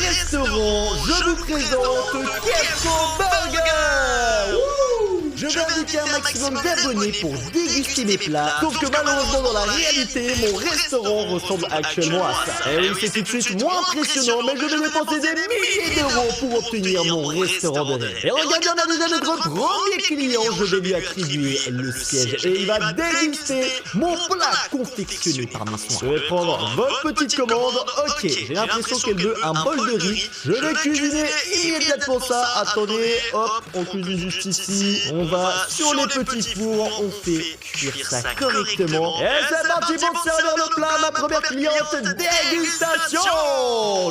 restaurant, je vous présente Kefko Burger. Je vais inviter un maximum d'abonnés pour déguster mes plats, sauf que malheureusement dans la réalité, mon restaurant ressemble actuellement à ça. Et oui, c'est tout de suite moins impressionnant, mais je vais dépenser des milliers d'euros pour obtenir mon restaurant de rêve. Et regardez, on a déjà notre premier client, je vais lui attribuer le siège et il va déguster mon plat confectionné par mes soins. Je vais prendre votre petite commande. Ok, j'ai l'impression qu'elle veut un bol de riz. Je vais cuisiner immédiatement ça. Attendez, hop, on cuisine juste ici. On va sur les petits fours, on fait cuire ça correctement. Et c'est parti pour servir le plat, ma première cliente, dégustation.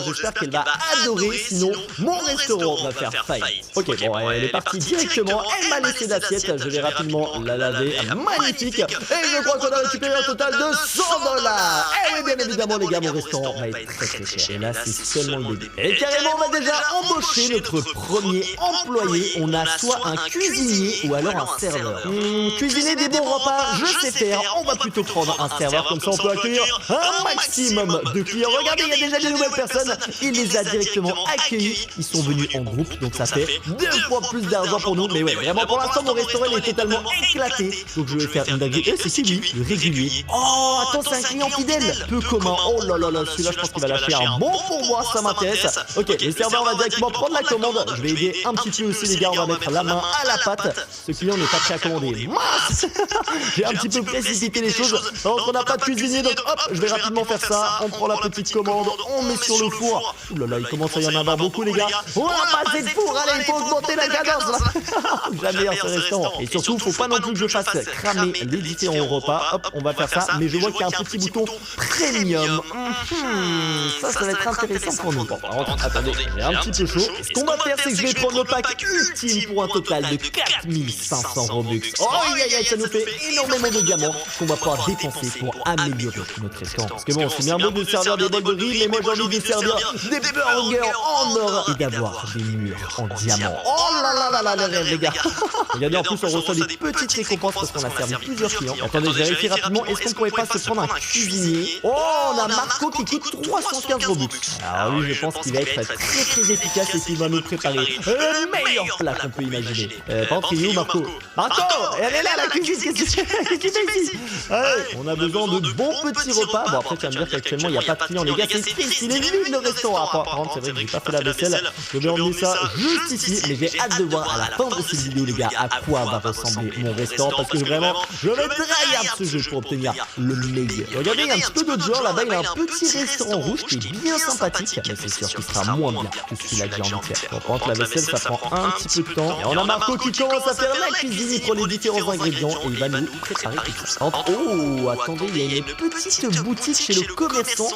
J'espère qu'elle va adorer, sinon mon restaurant va faire faillite. Ok, bon, elle est partie directement, elle m'a laissé l'assiette, je vais rapidement la laver, magnifique. Et je crois qu'on a récupéré un total de 100 $. Et bien évidemment les gars, mon restaurant va être très cher. Et là c'est seulement le début. Et carrément on va déjà embaucher notre premier employé. On a soit un cuisinier ou alors un serveur. Cuisiner des bons repas, je sais faire. On va plutôt prendre un serveur, comme ça on peut accueillir un maximum de clients. Regardez, il y a déjà des nouvelles personnes. Il les a directement accueillis. Ils sont venus en groupe, donc ça fait 2 fois plus d'argent pour nous. Mais ouais, vraiment pour l'instant mon restaurant est totalement éclaté. Donc je vais faire une dinguerie. Et c'est qui lui? Le régulier. Oh, attends, c'est un client fidèle. Peu commun. Oh là là là, celui-là je pense qu'il va lâcher un bon pourboire, ça m'intéresse. Ok, le serveur va directement prendre la commande. Je vais aider un petit peu aussi les gars, on va mettre la main à la pâte. Ce client n'est pas prêt à commander. Mince. J'ai un petit peu précipité les choses. Alors qu'on n'a pas de cuisinier, donc hop, je vais rapidement faire ça. On prend la petite commande, on met sur le four. Ouh là là, il commence à y en avoir beaucoup les gars. On a pas assez de four, allez, il faut augmenter la cadence là. Jamais à ce restaurant. Et surtout, faut pas non plus que je fasse cramer les différents repas. Hop, on va faire ça. Mais je vois qu'il y a un petit bouton premium. Ça va être intéressant pour nous. Bon, par contre, attendez, j'ai un petit peu chaud. Ce qu'on va faire, c'est que je vais prendre le pack ultime pour un total de 4500 Robux. Oh aïe aïe, ça nous fait énormément de diamants qu'on va pouvoir dépenser pour améliorer notre restaurant. Parce que bon, c'est bien beau de servir des bols de riz, mais moi j'ai envie de servir des burgers en or et d'avoir des murs en diamant. Oh là là là là, le rêve les gars. Regardez, en plus on reçoit des petites récompenses parce qu'on a servi plusieurs clients. Attendez, je vérifie rapidement, est-ce qu'on pourrait pas se prendre un cuisinier? Oh, on a Marco qui coûte 315 Robux. Alors lui, je pense qu'il va être très efficace et qu'il va nous préparer le meilleur plat qu'on peut imaginer. Par contre, il est où Marco? Marco, elle est là la cuisine, qu'est-ce que tu fais ici? On a besoin de bons petits repas. Bon après tu vas me dire qu'actuellement il n'y a pas de clients les gars, c'est triste, il est nul le restaurant. Par contre c'est vrai que j'ai pas fait la vaisselle. Je vais emmener ça juste ici, mais j'ai hâte de voir à la fin de cette vidéo les gars à quoi va ressembler mon restaurant, parce que vraiment je vais tryhard ce jeu pour obtenir le meilleur. Regardez, il y a un petit peu d'autres genres là-bas, il y a un petit restaurant rouge qui est bien sympathique, mais c'est sûr qu'il sera moins bien que celui-là que j'ai envie de faire. Bon, par contre la vaisselle ça prend un petit peu de temps. Et on a Marco qui commence à faire la cuisine pour les différents ingrédients et il va nous préparer tout ça. Oh, attendez, il y a une petite boutique chez le commerçant.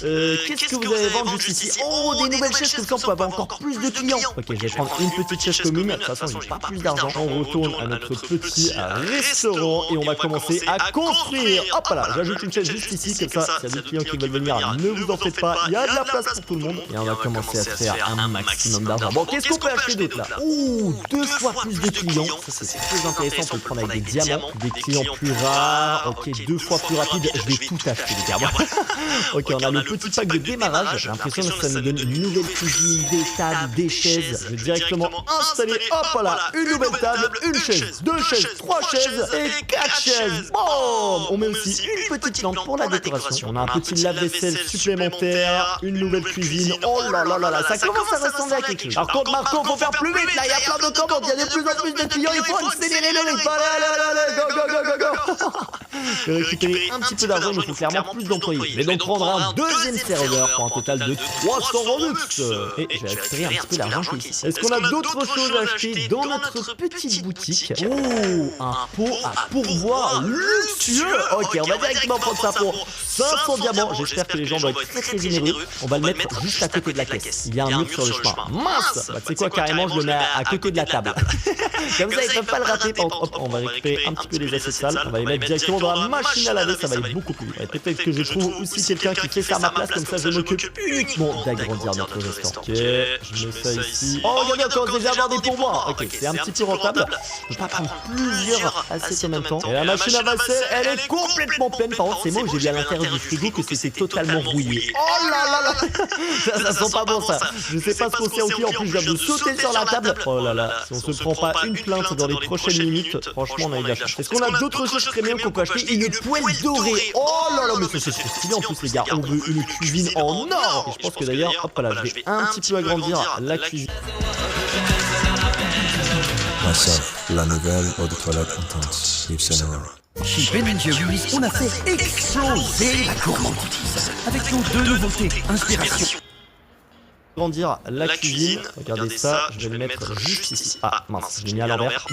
Qu'est-ce que vous allez vendre juste ici? Oh, des nouvelles chaises, comme ça on peut avoir encore plus de clients. Ok, je vais prendre une petite chaise commune. De toute façon, j'ai pas plus d'argent. On retourne à notre petit restaurant et on va commencer à construire. Hop là, j'ajoute une chaise juste ici, comme ça, s'il y a des clients qui veulent venir, ne vous en faites pas, il y a de la place pour tout le monde. Et on va commencer à se faire un maximum d'argent. Bon, qu'est-ce qu'on peut acheter d'autre là? Ouh, 2 fois plus de clients. Ça, c'est très intéressant. On peut le prendre avec des diamants, des clients plus rares. Ok, 2 fois plus rapide. Je vais tout acheter, les gars. Ok, on a le petit pack de démarrage. J'ai l'impression que ça nous donne une nouvelle cuisine, des tables, des chaises. Je vais directement installer, hop là, une nouvelle table, une chaise, 2 chaises, 3 chaises et 4 chaises. Boum! On met aussi une petite lampe pour la décoration. On a un petit lave-vaisselle supplémentaire, une nouvelle cuisine. Oh là là là là, ça commence à ressembler à quelque chose. Par contre, Marco, faut faire plus vite là, il y a plein de commandes, il y a de plus en plus de clients, il faut accélérer le rythme. Allez, go. Je vais récupérer un petit peu d'argent, mais il faut clairement plus d'employés. Je vais donc prendre un deuxième serveur pour un total de 300 Robux. Et je vais récupérer un petit peu d'argent ici. Est-ce qu'on a d'autres choses à acheter dans notre petite boutique? Oh, un pot à pourboire luxueux. Ok, on va directement prendre ça pour 500 diamants. J'espère que les gens vont être très généreux. On va le mettre juste à côté de la caisse. Il y a un mur sur le chemin. Mince! Bah, tu sais quoi, carrément, je le mets à côté de la table. Comme ça, ils peuvent pas le rater. Hop, on va récupérer un petit peu les assiettes sales. On va les mettre directement dans la machine à laver. Ça va aller beaucoup plus vite. Peut-être que je trouve aussi quelqu'un qui fait ça à ma place. Comme ça, je m'occupe uniquement d'agrandir notre restaurant. Ok, je mets ça ici. Oh, regardez, on commence déjà à avoir des pourboires. Ok, c'est un petit peu rentable. Je peux pas prendre plusieurs assiettes en même temps. Et la machine à vaisselle, elle est complètement pleine. Par contre, c'est moi où j'ai vu à l'intérieur l'intérieur du frigo que c'était totalement rouillé. Oh là là là. Ça sent pas bon ça. Je sais pas ce qu'on sait ok, en plus je viens de sauter sur la table. Oh là là, si on se prend pas une plainte dans les prochaines minutes, franchement on a eu de la chance. Est-ce qu'on a d'autres choses premium qu'on peut acheter? Une poêle dorée. Oh là là, mais ça c'est stylé en plus les gars. On veut une cuisine en or. Et je pense que d'ailleurs, hop là, je vais un petit peu agrandir la cuisine. Myself, la nouvelle eau de toilette intense, Yves Saint Laurent. Chez Ben & Jerry's, on a fait exploser la gourmandise avec nos 2 nouveautés, inspiration. Agrandir la cuisine. Regardez ça, je vais le mettre juste ici. Ah mince, je l'ai mis à l'envers.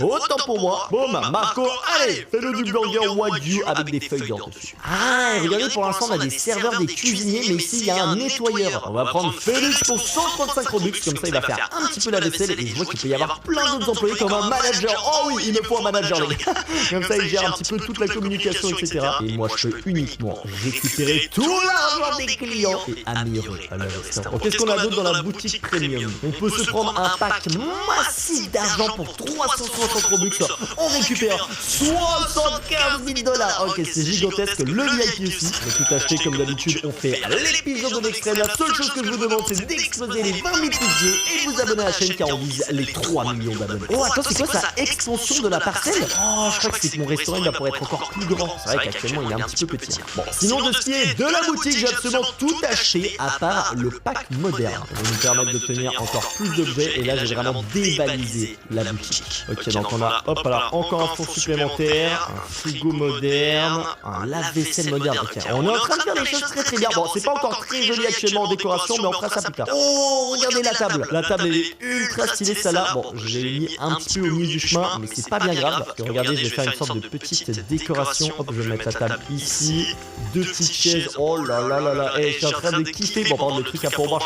Autant pour moi. Boum, Marco, allez, fais-le du burger Wagyu avec des feuilles d'or dessus. Ah, et regardez, pour l'instant on a des serveurs, des cuisiniers, mais ici il y a un nettoyeur. On va prendre Félix pour 135 Robux, comme ça il va faire un petit peu la vaisselle et je vois qu'il peut y avoir plein d'autres employés comme un manager. Oh oui, il me faut un manager les gars. Comme ça il gère un petit peu toute la communication, etc. Et moi je peux uniquement récupérer tout l'argent des clients et améliorer le restaurant. Qu'est-ce qu'on a d'autre dans la boutique premium? On peut se prendre un pack massif d'argent pour 360 Robux. On récupère 75 000 $. Ok, c'est gigantesque. Le VIP aussi. On peut tout acheter comme d'habitude. On fait l'épisode de l'extrême. La seule chose que je vous demande, c'est d'exploser les 20 000 pouces bleus et de vous abonner à la chaîne car on vise les 3 millions d'abonnés. Oh, attends, c'est quoi ça? Extension de la parcelle? Oh, je crois que c'est que mon restaurant il va pouvoir être encore plus grand. C'est vrai qu'actuellement il est un petit peu petit. Bon, sinon de ce qui est de la boutique, j'ai absolument tout acheté à part le pack moderne. Ça va nous permettre d'obtenir encore plus d'objets et là j'ai vraiment dévalisé la boutique. Ok, donc on a, hop là, encore un four supplémentaire, un frigo moderne, un lave-vaisselle moderne. Ok, on est en train de faire des choses très bien. Bon, c'est pas encore très joli actuellement en décoration, mais on fera ça plus tard. Oh, regardez la table. La table elle est ultra stylée celle-là. Bon, je l'ai mis un petit peu au milieu du chemin, mais c'est pas bien grave. Parce que regardez, je vais faire une sorte de petite décoration. Hop, je vais mettre la table ici, 2 petites chaises. Oh là là là là, je suis en train de kiffer. Bon, par contre, le truc à pour moi,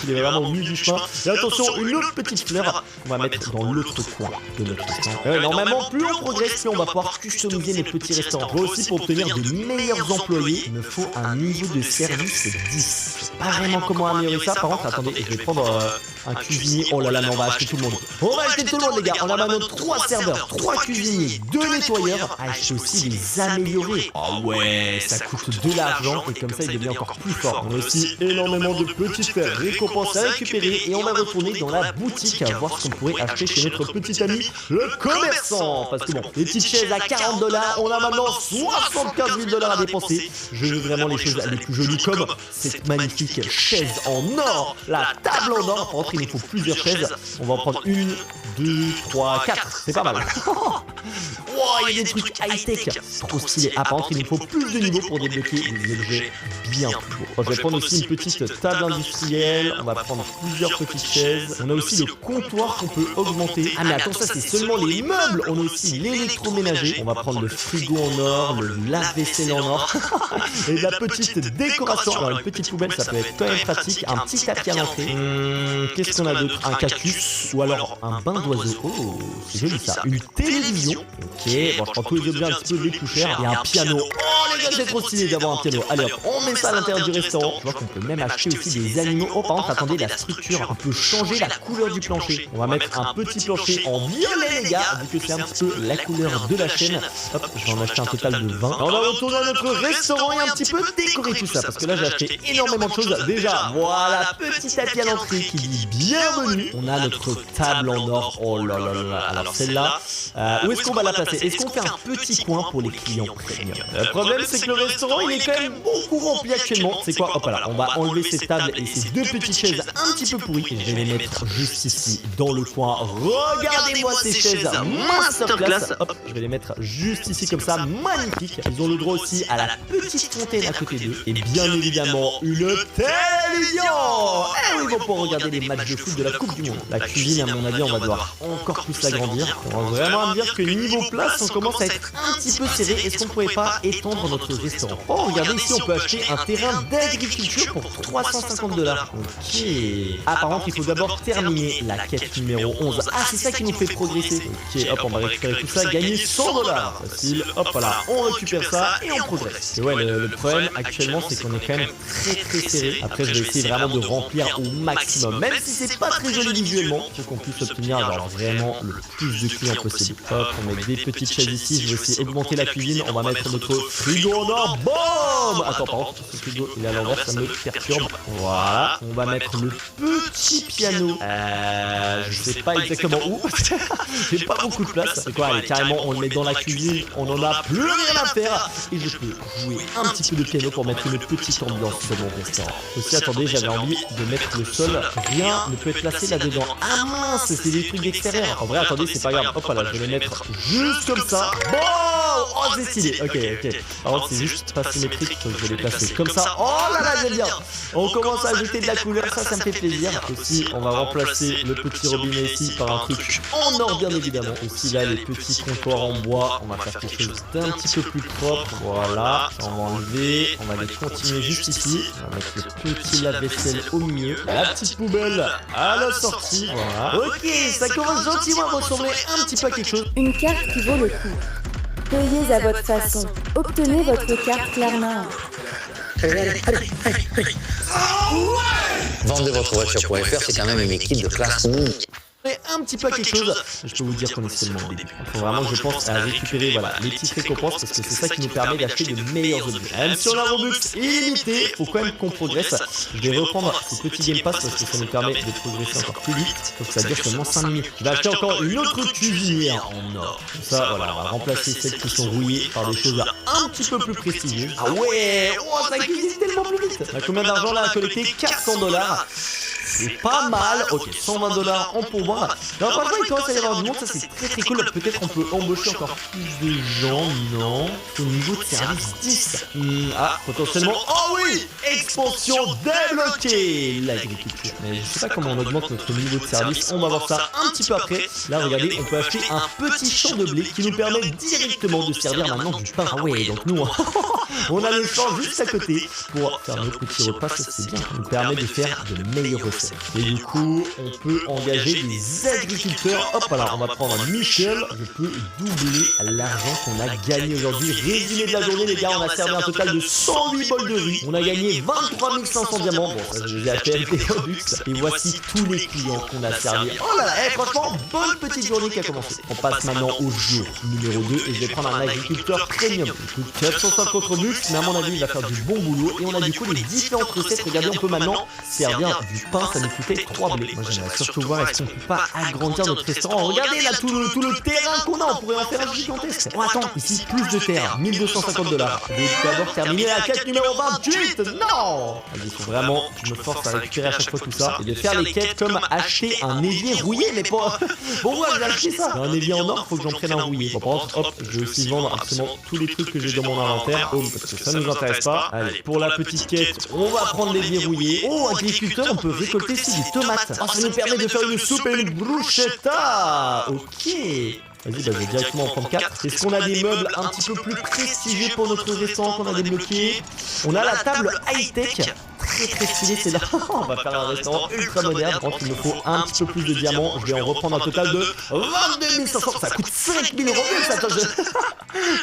il est vraiment au milieu du chemin. Et attention, une autre petite fleur qu'on va mettre dans l'autre coin de notre restaurant. Normalement, plus on progresse, plus on va pouvoir customiser les petits restaurants. Moi aussi, pour obtenir de meilleurs employés, il me faut un niveau de service 10. Je sais pas vraiment comment améliorer ça. Par contre, attendez, je vais prendre un cuisinier. Oh là là, mais on va acheter tout le monde. On va acheter tout le monde, les gars. On a maintenant 3 serveurs, 3 cuisiniers, 2 nettoyeurs. Ah, je peux aussi les améliorer. Oh ouais, ça coûte de l'argent et comme ça, il devient encore plus fort. On a aussi énormément de petites récompenses à récupérer et on va retourner dans la boutique à voir ce qu'on pourrait acheter chez notre petit ami le commerçant. Parce que bon, les petites chaises à 40 $, on a maintenant 75 000 $ à dépenser. Je veux vraiment les choses les plus jolies comme cette magnifique chaise en or, la table en or. Par contre, il nous faut plusieurs chaises. On va en prendre 1, 2, 3, 4. C'est pas mal. Wow, il y a des trucs high-tech. Trop stylé. Ah, par contre, il nous faut plus de niveaux pour débloquer des objets bien plus beaux. Oh, je vais prendre aussi une petite table industrielle. On va prendre plusieurs petites chaises. On a aussi le comptoir qu'on peut augmenter. Ah, mais attends, ça, c'est seulement les meubles. On a aussi l'électroménager. On va prendre le frigo en or, le lave-vaisselle en or. Et la petite décoration. Alors, une petite poubelle, ça peut être quand même pratique. Un petit tapis à l'entrée. Qu'est-ce qu'on a d'autre? Un cactus ou alors un bain d'oiseau. Oh, c'est joli ça. Une télévision. Ok, bon, je prends tous les objets un petit peu les plus chers. Et un piano. Oh, les gars, c'est trop stylé d'avoir un piano. Allez hop, on met ça à l'intérieur du restaurant. Je vois qu'on peut même acheter aussi des animaux. Oh, par contre, attendez, la structure. On peut changer la couleur du plancher. On va mettre un petit plancher en violet, les gars, vu que c'est un petit peu la couleur de la chaîne. Hop, je vais en acheter un total de 20. On va retourner à notre restaurant et un petit peu décorer tout ça. Parce que là, j'ai acheté énormément de choses. Déjà, voilà, petit tapis à l'entrée qui dit bienvenue. On a notre table en or. Oh là là là là. Alors, celle-là, où est-ce qu'on va la placer? Est-ce qu'on fait un petit coin pour les clients premium? Le problème, c'est que le restaurant, il est quand même beaucoup rempli actuellement. C'est quoi? Hop là, on va enlever ces tables et ces 2 petites chaises un petit peu pourries. Et je vais les mettre juste ici, dans le coin. Regardez-moi ces chaises masterclass. Hop, je vais les mettre juste ici comme ça, magnifique. Ils ont le droit aussi à la petite fontaine à côté d'eux. Et bien évidemment, une télévision. Eh oui, ils vont pouvoir regarder les matchs de foot de la Coupe du Monde. La cuisine, à mon avis, on va devoir encore plus l'agrandir. On va vraiment me dire que niveau place, on commence à être un petit peu serré. Est-ce qu'on pourrait pas étendre notre restaurant? Oh, regardez ici, on peut acheter un terrain d'agriculture pour 350 $. Ok. Ah, par contre, il faut d'abord terminer la quête numéro 11. Ah, c'est ça qui nous fait progresser. Ok, hop, on va récupérer tout ça, gagner 100 $. Facile. Hop, voilà, on récupère ça et on progresse. Et ouais, le problème actuellement, c'est qu'on est quand même très serré. Après, je vais essayer vraiment de remplir au maximum. Même si c'est pas très joli visuellement, faut qu'on puisse obtenir genre vraiment le plus de clients possible. Hop, on met des petites chaises ici. Je vais aussi augmenter la cuisine. On va mettre notre frigo en or. Boum! Attends, par contre, ce frigo il est à l'envers, ça me perturbe. Voilà. On va mettre le petit piano. Je sais pas exactement où. J'ai pas beaucoup de place. C'est quoi? Allez, carrément, on le met dans la cuisine. On en a plus rien à faire. Et je peux jouer un petit peu de piano pour mettre une petite ambiance dans mon restaurant. Aussi, attendez, j'avais envie de mettre le sol. Rien ne peut être placé là-dedans. Ah mince, c'est des trucs d'extérieur. En vrai, attendez, c'est pas grave. Hop là, je vais les mettre juste comme ça. Bon! Oh, c'est stylé. Ok. Par contre, c'est juste pas symétrique. Donc, je vais les placer comme ça. Oh là là, j'aime bien. On commence à ajouter de la couleur. Ça me fait plaisir. Aussi, on va remplacer le petit robinet ici par un truc en or, bien évidemment. Aussi, là, les petits comptoirs en bois. On va faire quelque chose d'un petit peu plus propre. Voilà. On va enlever. On va les continuer juste ici. On va mettre le petit lave-vaisselle au milieu. La petite poubelle à la sortie. Voilà. Ok, ça commence gentiment à ressembler un petit peu à quelque chose. Une carte qui vaut le coup. Payez à votre façon. Obtenez votre carte clairement. Vendre votre voiture.fr, c'est quand même une équipe de classe mondiale. Un petit peu à quelque chose, je peux vous dire qu'on est seulement au début. Il faut vraiment, je pense, à récupérer voilà, les petites récompenses parce que c'est ça qui nous permet d'acheter de meilleurs objets. Même si on a Robux illimité, il faut quand même qu'on progresse. Je vais reprendre ces petits Game Pass parce que ça nous permet de progresser encore plus vite. Donc ça dure seulement 5 minutes. Je vais acheter encore une autre cuisinière en or. Comme ça, voilà, on va remplacer celles qui sont rouillées par des choses un petit peu plus prestigieuses. Ah ouais, oh, ça cuisine tellement plus vite. On a combien d'argent là à collecter? 400$. C'est pas mal. Ok, 120$ en pourboire. Non, franchement, il commence à y avoir du monde. Ça, c'est très cool. Peut-être qu'on peut embaucher encore plus de gens. Non. Au niveau de service 10. Potentiellement. Oh oui! Expansion débloquée. L'agriculture. Mais je sais pas comment on augmente notre niveau de service. On va voir ça un petit peu après. Là, regardez, on peut acheter un petit champ de blé qui nous permet directement de servir maintenant du pain. Ah ouais, donc nous, on a le champ juste à côté pour faire notre petit repas. Ça, c'est bien. Ça nous permet de faire de meilleurs recettes. Et du coup, on peut engager des agriculteurs. Hop là, on va prendre Michel. Je peux doubler l'argent qu'on a gagné aujourd'hui. Résumé de la journée, les gars, on a servi un total de 108 bols de riz. On a gagné 23 500 diamants. Bon, ça, je les ai achetés avec des Robux. Et voici tous les clients qu'on a servis. Oh là là, franchement, bonne petite journée qui a commencé. On passe maintenant au jour numéro 2 et je vais prendre un agriculteur premium. Il coûte 450 Robux, mais à mon avis, il va faire du bon boulot. Et on a du coup les différentes recettes. Regardez, on peut maintenant servir du pain. Ça nous coûtait 3 blés. Moi j'aimerais surtout voir est-ce qu'on peut pas agrandir notre restaurant. Regardez là tout le terrain qu'on a, on pourrait en faire un gigantesque. Oh attends, ici plus de terre, 1250$. Je vais d'abord terminer la quête numéro 28. Non! Il faut vraiment que je me force à récupérer à chaque fois tout ça et de faire les quêtes comme acheter un évier rouillé, mais pas. Bon moi je vais acheter ça. Un évier en or, faut que j'en prenne un rouillé. Bon par contre, hop, je vais aussi vendre absolument tous les trucs que j'ai dans mon inventaire. Oh, parce que ça nous intéresse pas. Allez, pour la petite quête, on va prendre l'évier rouillé. Oh, agriculteur, on peut récolter aussi des tomates. Oh, ça nous permet de faire une soupe et une bruschetta. Ok. Vas-y, je vais directement en prendre 4. Est-ce qu'on a des meubles un petit peu plus prestigieux pour notre restaurant qu'on a débloqué? On a la table high-tech. Très stylé, c'est là. On va faire un restaurant ultra moderne. Par contre, il me faut un petit peu plus de diamants. Je vais en reprendre un total de 22 500. Ça coûte 5000 euros. Attends,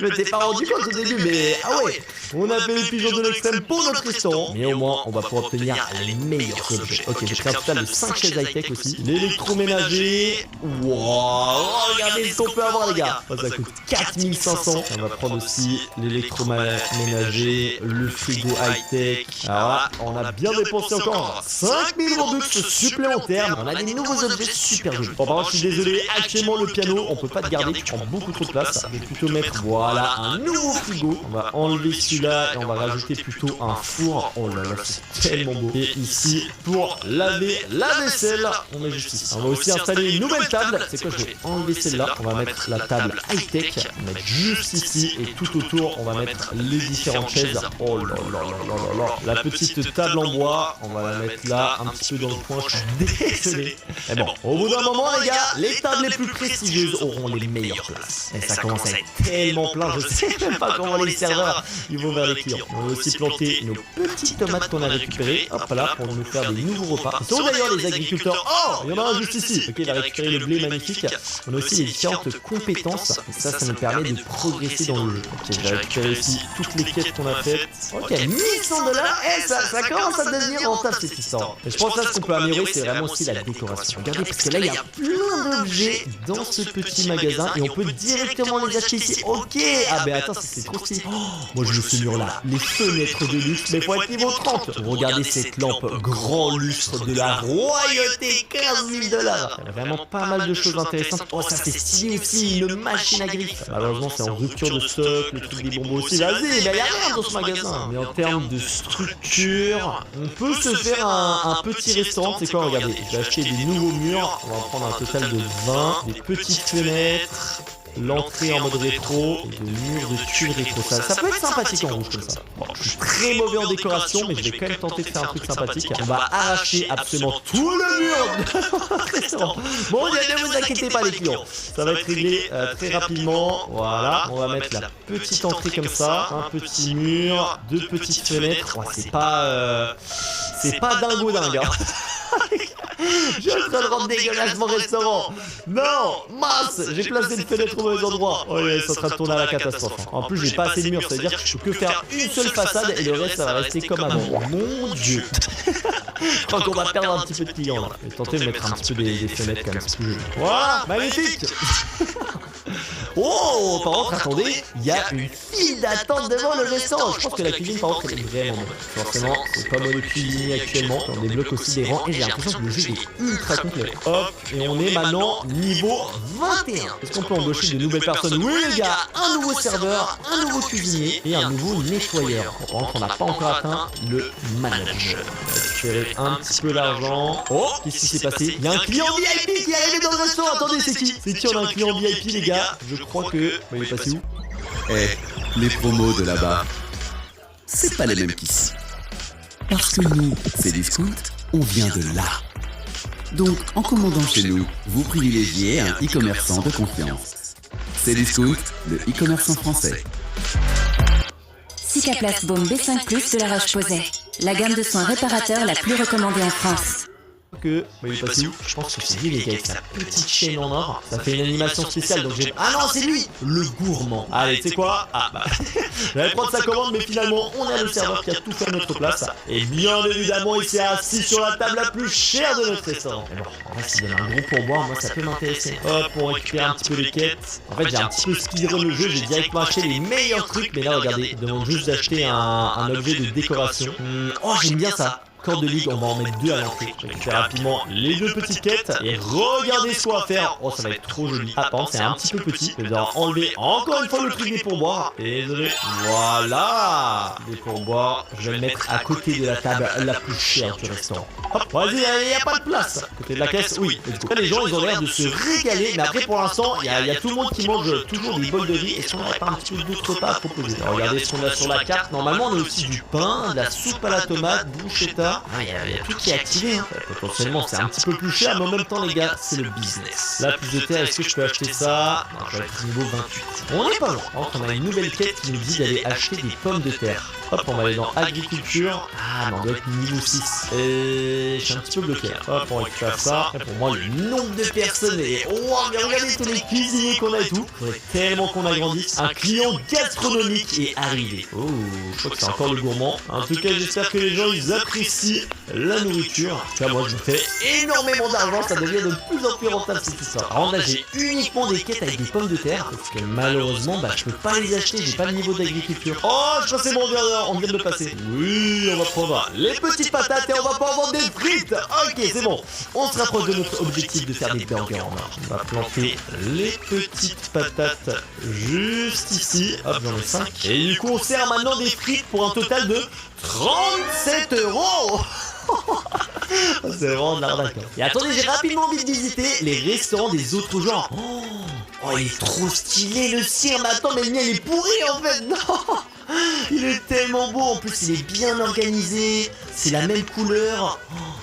je m'étais pas rendu compte au début, mais ah ouais. On a fait les pigeons de l'extrême pour notre restaurant. Mais au moins, on va pouvoir obtenir les meilleurs objets. Ok, j'ai pris un total de 5 chaises high-tech aussi. L'électroménager. Wow, regardez ce qu'on peut avoir, les gars. Oh, ça coûte 4500. On va prendre aussi l'électroménager, le frigo high-tech. Alors là, on a bien dépensé encore 5000 Robux supplémentaires. On a des nouveaux objets super jolis. Bon, par contre, je suis désolé, actuellement le piano, on peut pas te garder, tu prends beaucoup trop de place. Je vais plutôt mettre, voilà, un nouveau frigo. On va enlever celui-là et on va rajouter plutôt un four. Oh là là, c'est tellement beau. Et ici, pour laver la vaisselle, on met juste ici. On va aussi installer une nouvelle table. C'est quoi, je vais enlever celle-là. On va mettre la table high-tech. On va mettre juste ici et tout autour, on va mettre les différentes chaises. Oh là là là là là. La petite table en bois, on va la mettre là, un petit peu dans le coin, je suis désolé. Mais bon, au bout d'un moment les gars, les tables les plus prestigieuses auront les meilleures places. Et ça commence à être tellement plein, je sais même pas comment les serveurs ils vont vers les clients. On va aussi planter nos petites tomates qu'on a récupérées, hop là, pour nous faire des nouveaux repas. Ils sont d'ailleurs les agriculteurs. Oh, il y en a un juste ici. Ok, il va récupérer le blé magnifique. On a aussi les différentes compétences. Et ça nous permet de progresser dans le jeu. Ok, je vais récupérer ici toutes les quêtes qu'on a faites. Ok, 1100$. Eh, ça commence commence à devenir rentable cette histoire. Et je pense là ce qu'on peut améliorer c'est vraiment aussi la décoration. Regardez parce que là il y a plein d'objets dans ce petit magasin et on peut directement les acheter ici. Ok. Ah ben attends c'est trop stylé. Oh, moi je veux ce mur là. Les fenêtres de luxe mais faut être niveau 30. Regardez cette lampe grand lustre de la royauté, 15 000 $. Il y a vraiment pas mal de choses intéressantes. Oh ça c'est stylé aussi, une machine à griffe. Malheureusement c'est en rupture de stock, le truc des bonbons aussi. Vas-y, mais il y a rien dans ce magasin. Mais en termes de structure, on peut se faire un petit restaurant. C'est quoi, regardez, je vais acheter des nouveaux murs. On va en prendre un total de 20, des petites fenêtres. L'entrée en mode rétro et le mur de tulle rétro. Ça peut être sympathique en rouge comme ça. Bon, je suis très mauvais en décoration, mais je vais quand même tenter de faire un truc sympathique. On va arracher absolument tout le mur de restaurant. Bon, ne vous inquiétez pas les clients. Ça va être réglé très rapidement. Voilà, on va mettre la petite entrée comme ça. Un petit mur, deux petites fenêtres. Ouais, c'est pas dingo dingue. Hein. Je suis en train de rendre dégueulasse mon restaurant. Non, mince, j'ai placé une fenêtre au mauvais endroit. Oh yes, c'est en train de tourner à la catastrophe. En plus j'ai pas assez de murs, ça veut dire que je peux que faire une seule façade et le reste ça va rester comme avant. Mon dieu. Je crois qu'on va perdre un petit peu de clients là. Je vais tenter de mettre un petit peu des fenêtres quand même. Voilà, magnifique. Oh, par contre, attendez, il y a une file d'attente devant le restaurant. Je pense que la cuisine, par contre, elle est vraiment bonne. Forcément, c'est pas mode cuisinier actuellement. On débloque aussi des rangs et j'ai l'impression que le jeu est ultra complet. Hop, et on est maintenant niveau 21. Est-ce qu'on peut embaucher de nouvelles personnes? Oui, les gars, un nouveau serveur, un nouveau cuisinier et un nouveau nettoyeur. Par contre, on n'a pas encore atteint le manager. On va récupérer un petit peu d'argent. Oh, qu'est-ce qui s'est passé? Il y a un client VIP qui est arrivé dans le restaurant. Attendez, c'est qui? C'est qui? On a un client VIP, les gars. Je crois que... il est passé où? Les promos de là-bas, c'est pas les mêmes qu'ici. Parce que nous, c'est Discount, on vient de là. Donc, en commandant chez nous, vous privilégiez un e-commerçant de confiance. C'est Discount, le e-commerçant français. Cicaplast Baume B5+, de la Roche-Posay. La gamme de soins réparateurs la plus recommandée en France. Que... il est passé où? Je pense que c'est lui les gars avec sa petite chaîne en or. Ça fait une animation spéciale donc j'ai... Ah non c'est lui! Le gourmand. Allez tu sais quoi? Ah bah... J'allais prendre sa commande mais finalement on a le serveur qui a tout fait à notre place. Et bien évidemment il s'est assis sur la table la plus chère de notre restaurant. Mais bon, en vrai s'il donne un gros pourboire, moi ça peut m'intéresser. Hop, on récupère un petit peu les quêtes. En fait j'ai un petit peu speedrun le jeu, j'ai directement acheté les meilleurs trucs. Mais là regardez, il demande juste d'acheter un objet de décoration. Oh j'aime bien ça. Corde de ligue, on va en mettre 2 à l'entrée. Je récupère rapidement les 2 petites quêtes et regardez ce qu'on va faire. Oh ça va être trop joli. Attends, c'est un petit peu petit. Je vais devoir enlever encore une fois le truc des pourboires. Et désolé. Voilà. Des pourboires. Je vais le mettre à côté de la table la plus chère du restaurant. Hop, vas-y, il n'y a pas de place. À côté de la caisse, oui. Et du coup, les gens ils ont l'air de se régaler. Mais après pour l'instant, il y a tout le monde qui mange toujours des bols de riz. Et si on n'aurait pas un petit peu d'autres repas à proposer. Alors, regardez ce qu'on a sur la carte. Normalement on a aussi du pain, de la soupe à la tomate, bruschetta. Ah, il y a tout qui est activé, hein. Potentiellement c'est un petit peu plus cher, mais en même temps les gars, c'est le business. Là, plus de terre, est-ce que je peux acheter ça? Non, je vais être niveau 28. On est pas loin. On a une nouvelle quête qui nous dit d'aller acheter des pommes de terre. Hop, on va aller dans agriculture. Ah, mais on doit être niveau 6. Et je suis un petit peu bloqué. Hop, on récupère ça. Et pour moi, le nombre de personnes est... Oh, mais regardez tous les cuisiniers qu'on a et tout. Faudrait tellement qu'on agrandisse. Un client gastronomique est arrivé. Oh, je crois que c'est encore le gourmand. En tout cas, j'espère que les gens, ils apprécient la nourriture. Tu vois, moi, je fais énormément d'argent. Ça devient de plus en plus rentable, cette histoire. Alors là, j'ai uniquement des quêtes avec des pommes de terre. Parce que malheureusement, bah, je peux pas les acheter. J'ai pas le niveau d'agriculture. Oh, je crois que c'est bon, on vient de le passer. Oui, on va prendre les petites patates et on va pas en vendre des frites. Ok, c'est bon. On se rapproche de notre objectif de faire des burgers en or. On va planter les petites patates juste ici. Hop, j'en ai 5. Et du coup, on sert maintenant des frites pour un total de 37 €. C'est vraiment de l'arnaque. Et attendez, j'ai rapidement envie de visiter les restaurants des autres genres. Oh, il est trop stylé le sien. Mais attends, mais le mien il est pourri en fait. Non, il est tellement beau. En plus, il est bien organisé. C'est la même couleur.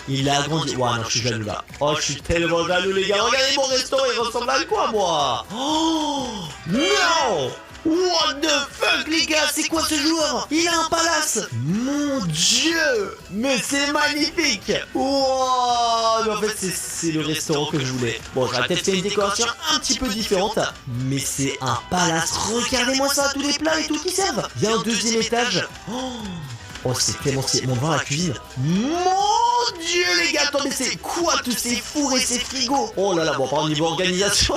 Il a agrandi. Ouais, non, je suis jaloux là. Oh, je suis tellement jaloux, les gars. Regardez mon restaurant, il ressemble à quoi, moi? Oh, non! What the fuck les gars, c'est quoi ce joueur? Il a un palace. Mon dieu, mais c'est magnifique. Wow, mais en fait c'est le restaurant que je voulais. Bon, j'aurais peut-être fait une décoration un petit peu différente, mais c'est un palace. Regardez-moi ça, tous les plats et tout qui servent. Il y a un deuxième étage. Oh, Oh, c'est tellement stylé. Mon devant la cuisine. Mon dieu, les gars, attendez, c'est quoi tous ces fours et ces frigos? Oh là là, bon, par niveau organisation,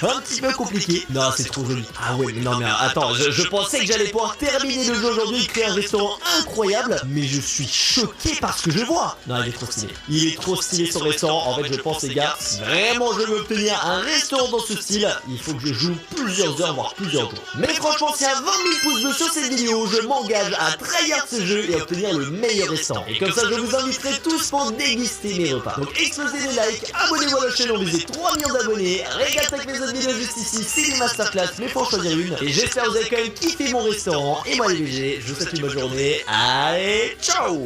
un petit peu compliqué. Non, c'est trop joli. Ah ouais, mais non, mais attends, je pensais que j'allais pouvoir terminer le jeu aujourd'hui et créer un restaurant incroyable, mais je suis choqué par ce que je vois. Non, il est trop stylé. Il est trop stylé son restaurant. En fait, je pense, les gars, si vraiment je veux obtenir un restaurant dans ce style, il faut que je joue plusieurs heures, voire plusieurs jours. Mais franchement, si à 20 000 pouces bleus sur cette vidéo, je m'engage à tryhard ce jeu et obtenir le meilleur restaurant. Et comme ça, je vous inviterai tous pour déguster mes repas. Donc explosez les likes, abonnez-vous à la chaîne, on vise 3 millions d'abonnés. Régale avec mes autres vidéos juste ici, c'est des masterclass, mais faut en choisir une. Et j'espère que vous avez quand même kiffé mon restaurant. Et moi les VG, je vous souhaite une bonne journée. Allez, ciao!